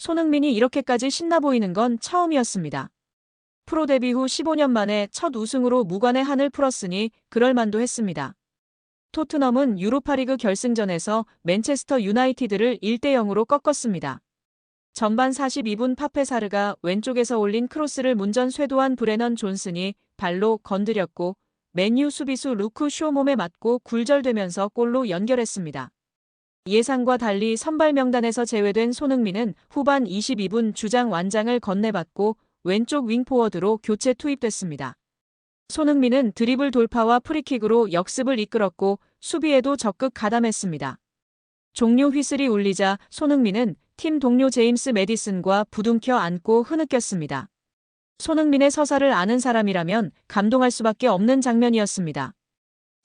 손흥민이 이렇게까지 신나 보이는 건 처음이었습니다. 프로 데뷔 후 15년 만에 첫 우승으로 무관의 한을 풀었으니 그럴만도 했습니다. 토트넘은 유로파리그 결승전에서 맨체스터 유나이티드를 1대0으로 꺾었습니다. 전반 42분 파페사르가 왼쪽에서 올린 크로스를 문전 쇄도한 브레넌 존슨이 발로 건드렸고 맨유 수비수 루크 쇼 몸에 맞고 굴절되면서 골로 연결했습니다. 예상과 달리 선발 명단에서 제외된 손흥민은 후반 22분 주장 완장을 건네받고 왼쪽 윙포워드로 교체 투입됐습니다. 손흥민은 드리블 돌파와 프리킥으로 역습을 이끌었고 수비에도 적극 가담했습니다. 종료 휘슬이 울리자 손흥민은 팀 동료 제임스 매디슨과 부둥켜 안고 흐느꼈습니다. 손흥민의 서사를 아는 사람이라면 감동할 수밖에 없는 장면이었습니다.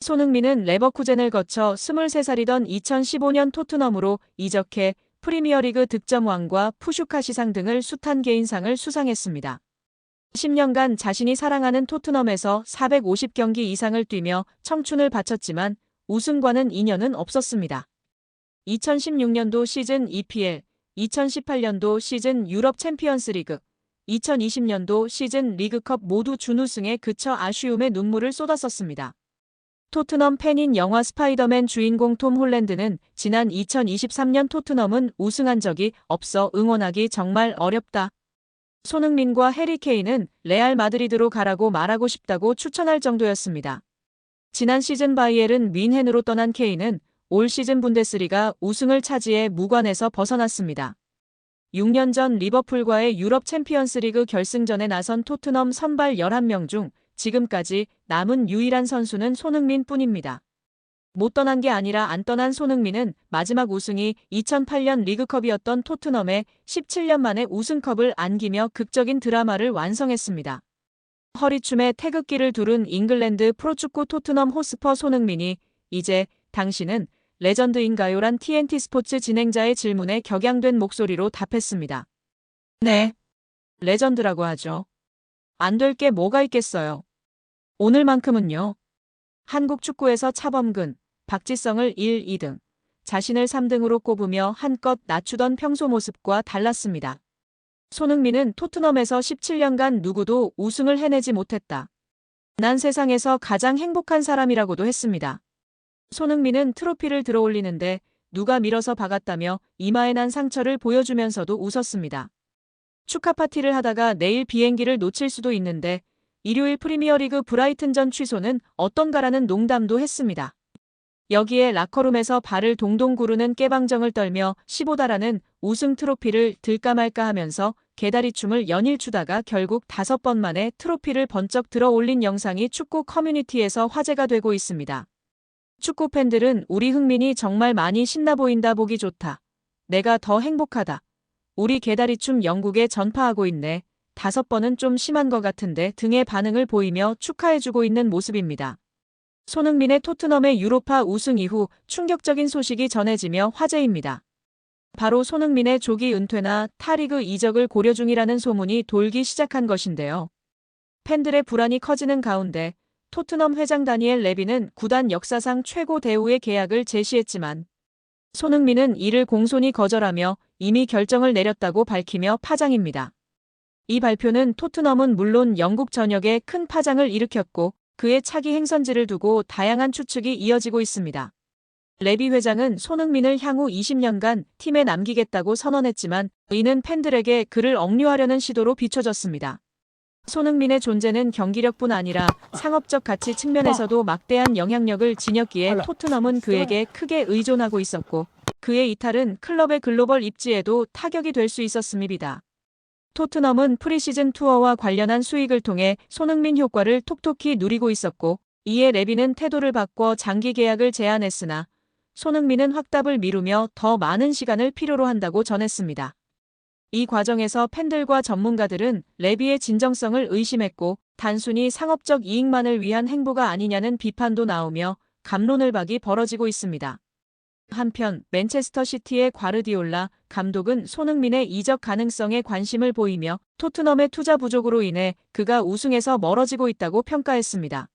손흥민은 레버쿠젠을 거쳐 23살이던 2015년 토트넘으로 이적해 프리미어리그 득점왕과 푸슈카시상 등을 숱한 개인상을 수상했습니다. 10년간 자신이 사랑하는 토트넘에서 450경기 이상을 뛰며 청춘을 바쳤지만 우승과는 인연은 없었습니다. 2016년도 시즌 EPL, 2018년도 시즌 유럽 챔피언스리그, 2020년도 시즌 리그컵 모두 준우승에 그쳐 아쉬움에 눈물을 쏟았었습니다. 토트넘 팬인 영화 스파이더맨 주인공 톰 홀랜드는 지난 2023년 토트넘은 우승한 적이 없어 응원하기 정말 어렵다. 손흥민과 해리 케인은 레알 마드리드로 가라고 말하고 싶다고 추천할 정도였습니다. 지난 시즌 바이에른 뮌헨으로 떠난 케인은 올 시즌 분데스리가 우승을 차지해 무관에서 벗어났습니다. 6년 전 리버풀과의 유럽 챔피언스리그 결승전에 나선 토트넘 선발 11명 중 지금까지 남은 유일한 선수는 손흥민 뿐입니다. 못 떠난 게 아니라 안 떠난 손흥민은 마지막 우승이 2008년 리그컵이었던 토트넘에 17년 만에 우승컵을 안기며 극적인 드라마를 완성했습니다. 허리춤에 태극기를 두른 잉글랜드 프로축구 토트넘 호스퍼 손흥민이 이제 당신은 레전드인가요란 TNT 스포츠 진행자의 질문에 격양된 목소리로 답했습니다. 네. 레전드라고 하죠. 안 될 게 뭐가 있겠어요. 오늘만큼은요. 한국 축구에서 차범근, 박지성을 1, 2등, 자신을 3등으로 꼽으며 한껏 낮추던 평소 모습과 달랐습니다. 손흥민은 토트넘에서 17년간 누구도 우승을 해내지 못했다. 난 세상에서 가장 행복한 사람이라고도 했습니다. 손흥민은 트로피를 들어올리는데 누가 밀어서 박았다며 이마에 난 상처를 보여주면서도 웃었습니다. 축하 파티를 하다가 내일 비행기를 놓칠 수도 있는데 일요일 프리미어리그 브라이튼전 취소는 어떤가라는 농담도 했습니다. 여기에 라커룸에서 발을 동동 구르는 깨방정을 떨며 15달하는 우승 트로피를 들까 말까 하면서 개다리춤을 연일 추다가 결국 5번 만에 트로피를 번쩍 들어 올린 영상이 축구 커뮤니티에서 화제가 되고 있습니다. 축구 팬들은 우리 흥민이 정말 많이 신나 보인다 보기 좋다. 내가 더 행복하다. 우리 개다리춤 영국에 전파하고 있네. 5번은 좀 심한 것 같은데 등의 반응을 보이며 축하해주고 있는 모습입니다. 손흥민의 토트넘의 유로파 우승 이후 충격적인 소식이 전해지며 화제입니다. 바로 손흥민의 조기 은퇴나 타리그 이적을 고려 중이라는 소문이 돌기 시작한 것인데요. 팬들의 불안이 커지는 가운데 토트넘 회장 다니엘 레비는 구단 역사상 최고 대우의 계약을 제시했지만 손흥민은 이를 공손히 거절하며 이미 결정을 내렸다고 밝히며 파장입니다. 이 발표는 토트넘은 물론 영국 전역에 큰 파장을 일으켰고 그의 차기 행선지를 두고 다양한 추측이 이어지고 있습니다. 레비 회장은 손흥민을 향후 20년간 팀에 남기겠다고 선언했지만 이는 팬들에게 그를 억류하려는 시도로 비춰졌습니다. 손흥민의 존재는 경기력뿐 아니라 상업적 가치 측면에서도 막대한 영향력을 지녔기에 토트넘은 그에게 크게 의존하고 있었고 그의 이탈은 클럽의 글로벌 입지에도 타격이 될 수 있었음입니다. 토트넘은 프리시즌 투어와 관련한 수익을 통해 손흥민 효과를 톡톡히 누리고 있었고 이에 레비는 태도를 바꿔 장기 계약을 제안했으나 손흥민은 확답을 미루며 더 많은 시간을 필요로 한다고 전했습니다. 이 과정에서 팬들과 전문가들은 레비의 진정성을 의심했고 단순히 상업적 이익만을 위한 행보가 아니냐는 비판도 나오며 갑론을박이 벌어지고 있습니다. 한편 맨체스터 시티의 과르디올라 감독은 손흥민의 이적 가능성에 관심을 보이며 토트넘의 투자 부족으로 인해 그가 우승에서 멀어지고 있다고 평가했습니다.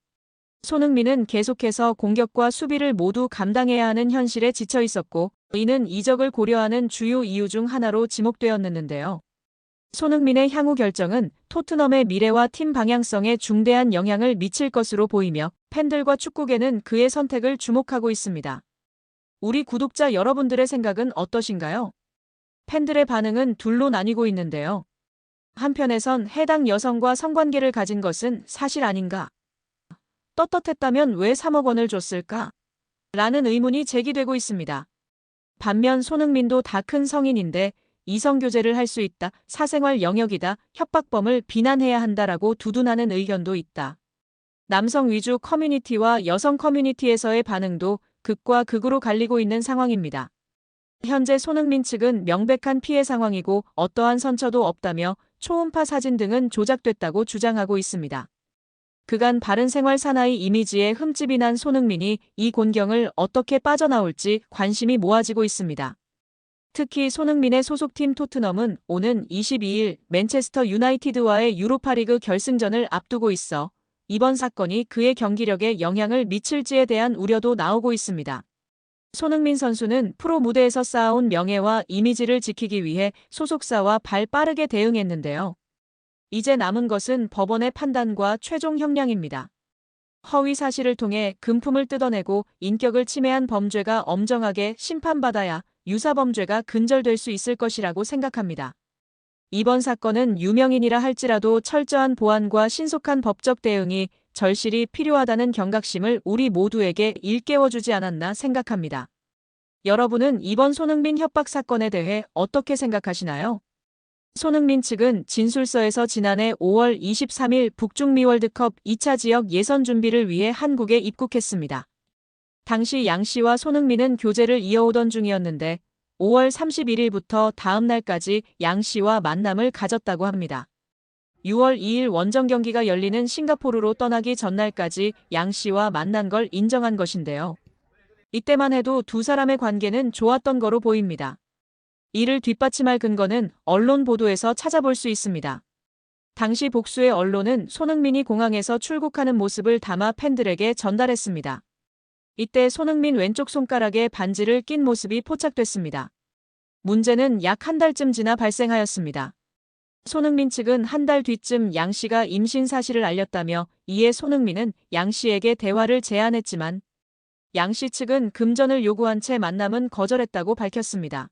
손흥민은 계속해서 공격과 수비를 모두 감당해야 하는 현실에 지쳐 있었고 이는 이적을 고려하는 주요 이유 중 하나로 지목되었는데요. 손흥민의 향후 결정은 토트넘의 미래와 팀 방향성에 중대한 영향을 미칠 것으로 보이며 팬들과 축구계는 그의 선택을 주목하고 있습니다. 우리 구독자 여러분들의 생각은 어떠신가요? 팬들의 반응은 둘로 나뉘고 있는데요. 한편에선 해당 여성과 성관계를 가진 것은 사실 아닌가? 떳떳했다면 왜 3억 원을 줬을까? 라는 의문이 제기되고 있습니다. 반면 손흥민도 다 큰 성인인데 이성교제를 할 수 있다, 사생활 영역이다, 협박범을 비난해야 한다라고 두둔하는 의견도 있다. 남성 위주 커뮤니티와 여성 커뮤니티에서의 반응도 극과 극으로 갈리고 있는 상황입니다. 현재 손흥민 측은 명백한 피해 상황이고 어떠한 선처도 없다며 초음파 사진 등은 조작됐다고 주장하고 있습니다. 그간 바른 생활 사나이 이미지에 흠집이 난 손흥민이 이 곤경을 어떻게 빠져나올지 관심이 모아지고 있습니다. 특히 손흥민의 소속팀 토트넘은 오는 22일 맨체스터 유나이티드와의 유로파리그 결승전을 앞두고 있어 이번 사건이 그의 경기력에 영향을 미칠지에 대한 우려도 나오고 있습니다. 손흥민 선수는 프로 무대에서 쌓아온 명예와 이미지를 지키기 위해 소속사와 발 빠르게 대응했는데요. 이제 남은 것은 법원의 판단과 최종 형량입니다. 허위 사실을 통해 금품을 뜯어내고 인격을 침해한 범죄가 엄정하게 심판받아야 유사범죄가 근절될 수 있을 것이라고 생각합니다. 이번 사건은 유명인이라 할지라도 철저한 보안과 신속한 법적 대응이 절실히 필요하다는 경각심을 우리 모두에게 일깨워주지 않았나 생각합니다. 여러분은 이번 손흥민 협박 사건에 대해 어떻게 생각하시나요? 손흥민 측은 진술서에서 지난해 5월 23일 북중미 월드컵 2차 지역 예선 준비를 위해 한국에 입국했습니다. 당시 양 씨와 손흥민은 교제를 이어오던 중이었는데 5월 31일부터 다음 날까지 양 씨와 만남을 가졌다고 합니다. 6월 2일 원정 경기가 열리는 싱가포르로 떠나기 전날까지 양 씨와 만난 걸 인정한 것인데요. 이때만 해도 두 사람의 관계는 좋았던 거로 보입니다. 이를 뒷받침할 근거는 언론 보도에서 찾아볼 수 있습니다. 당시 복수의 언론은 손흥민이 공항에서 출국하는 모습을 담아 팬들에게 전달했습니다. 이때 손흥민 왼쪽 손가락에 반지를 낀 모습이 포착됐습니다. 문제는 약 한 달쯤 지나 발생하였습니다. 손흥민 측은 한 달 뒤쯤 양 씨가 임신 사실을 알렸다며 이에 손흥민은 양 씨에게 대화를 제안했지만 양 씨 측은 금전을 요구한 채 만남은 거절했다고 밝혔습니다.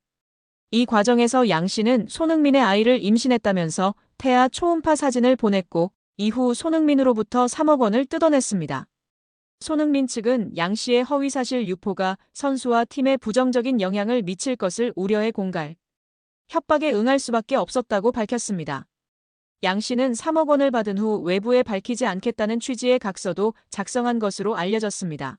이 과정에서 양 씨는 손흥민의 아이를 임신했다면서 태아 초음파 사진을 보냈고 이후 손흥민으로부터 3억 원을 뜯어냈습니다. 손흥민 측은 양 씨의 허위사실 유포가 선수와 팀에 부정적인 영향을 미칠 것을 우려해 공갈, 협박에 응할 수밖에 없었다고 밝혔습니다. 양 씨는 3억 원을 받은 후 외부에 밝히지 않겠다는 취지의 각서도 작성한 것으로 알려졌습니다.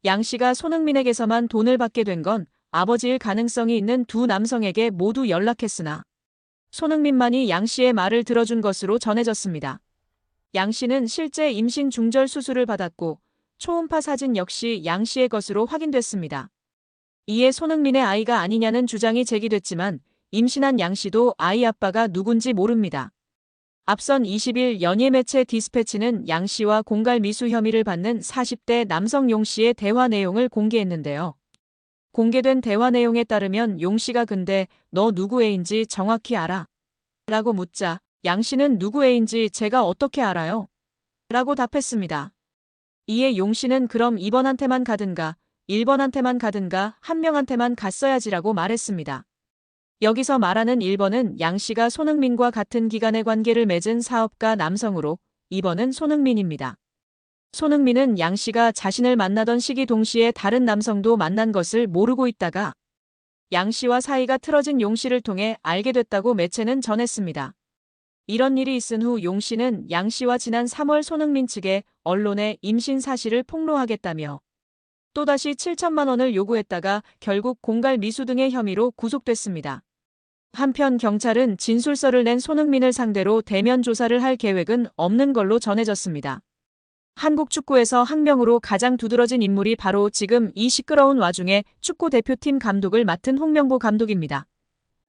양 씨가 손흥민에게서만 돈을 받게 된 건 아버지일 가능성이 있는 두 남성에게 모두 연락했으나 손흥민만이 양 씨의 말을 들어준 것으로 전해졌습니다. 양 씨는 실제 임신 중절 수술을 받았고 초음파 사진 역시 양 씨의 것으로 확인됐습니다. 이에 손흥민의 아이가 아니냐는 주장이 제기됐지만 임신한 양 씨도 아이 아빠가 누군지 모릅니다. 앞선 20일 연예 매체 디스패치는 양 씨와 공갈 미수 혐의를 받는 40대 남성 용 씨의 대화 내용을 공개했는데요. 공개된 대화 내용에 따르면 용 씨가 근데 너 누구 애인지 정확히 알아? 라고 묻자 양 씨는 누구 애인지 제가 어떻게 알아요? 라고 답했습니다. 이에 용 씨는 그럼 2번한테만 가든가 1번한테만 가든가 한 명한테만 갔어야지라고 말했습니다. 여기서 말하는 1번은 양 씨가 손흥민과 같은 기간의 관계를 맺은 사업가 남성으로 2번은 손흥민입니다. 손흥민은 양 씨가 자신을 만나던 시기 동시에 다른 남성도 만난 것을 모르고 있다가 양 씨와 사이가 틀어진 용 씨를 통해 알게 됐다고 매체는 전했습니다. 이런 일이 있은 후 용 씨는 양 씨와 지난 3월 손흥민 측에 언론에 임신 사실을 폭로하겠다며 또다시 7천만 원을 요구했다가 결국 공갈 미수 등의 혐의로 구속됐습니다. 한편 경찰은 진술서를 낸 손흥민을 상대로 대면 조사를 할 계획은 없는 걸로 전해졌습니다. 한국 축구에서 학명으로 가장 두드러진 인물이 바로 지금 이 시끄러운 와중에 축구 대표팀 감독을 맡은 홍명보 감독입니다.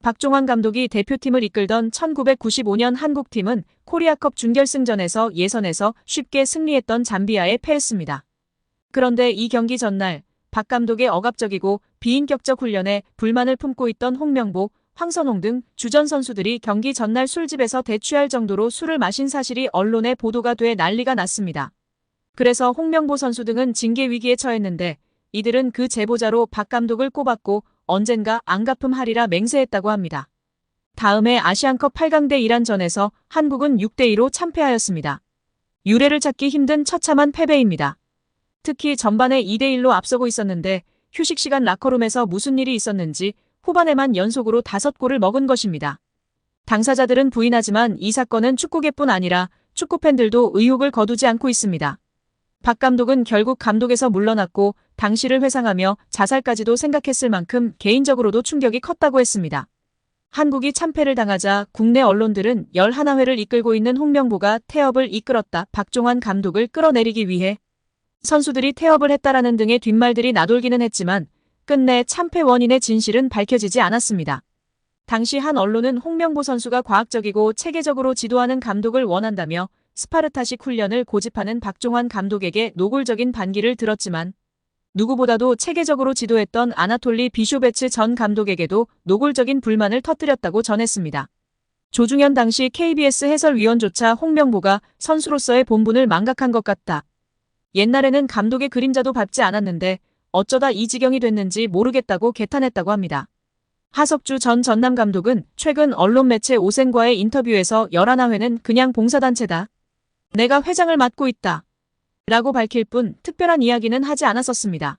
박종환 감독이 대표팀을 이끌던 1995년 한국팀은 코리아컵 준결승전에서 예선에서 쉽게 승리했던 잠비아에 패했습니다. 그런데 이 경기 전날 박 감독의 억압적이고 비인격적 훈련에 불만을 품고 있던 홍명보, 황선홍 등 주전 선수들이 경기 전날 술집에서 대취할 정도로 술을 마신 사실이 언론에 보도가 돼 난리가 났습니다. 그래서 홍명보 선수 등은 징계 위기에 처했는데 이들은 그 제보자로 박 감독을 꼽았고 언젠가 안 갚음하리라 맹세했다고 합니다. 다음해 아시안컵 8강대 이란전에서 한국은 6대2로 참패하였습니다. 유례를 찾기 힘든 처참한 패배입니다. 특히 전반에 2대1로 앞서고 있었는데 휴식 시간 라커룸에서 무슨 일이 있었는지 후반에만 연속으로 5골을 먹은 것입니다. 당사자들은 부인하지만 이 사건은 축구계뿐 아니라 축구팬들도 의혹을 거두지 않고 있습니다. 박 감독은 결국 감독에서 물러났고 당시를 회상하며 자살까지도 생각했을 만큼 개인적으로도 충격이 컸다고 했습니다. 한국이 참패를 당하자 국내 언론들은 11회를 이끌고 있는 홍명보가 태업을 이끌었다. 박종환 감독을 끌어내리기 위해 선수들이 태업을 했다라는 등의 뒷말들이 나돌기는 했지만 끝내 참패 원인의 진실은 밝혀지지 않았습니다. 당시 한 언론은 홍명보 선수가 과학적이고 체계적으로 지도하는 감독을 원한다며 스파르타식 훈련을 고집하는 박종환 감독에게 노골적인 반기를 들었지만 누구보다도 체계적으로 지도했던 아나톨리 비쇼베츠 전 감독에게도 노골적인 불만을 터뜨렸다고 전했습니다. 조중현 당시 KBS 해설위원조차 홍명보가 선수로서의 본분을 망각한 것 같다. 옛날에는 감독의 그림자도 밟지 않았는데 어쩌다 이 지경이 됐는지 모르겠다고 개탄했다고 합니다. 하석주 전 전남 감독은 최근 언론 매체 오센과의 인터뷰에서 11회는 그냥 봉사단체다. 내가 회장을 맡고 있다. 라고 밝힐 뿐 특별한 이야기는 하지 않았었습니다.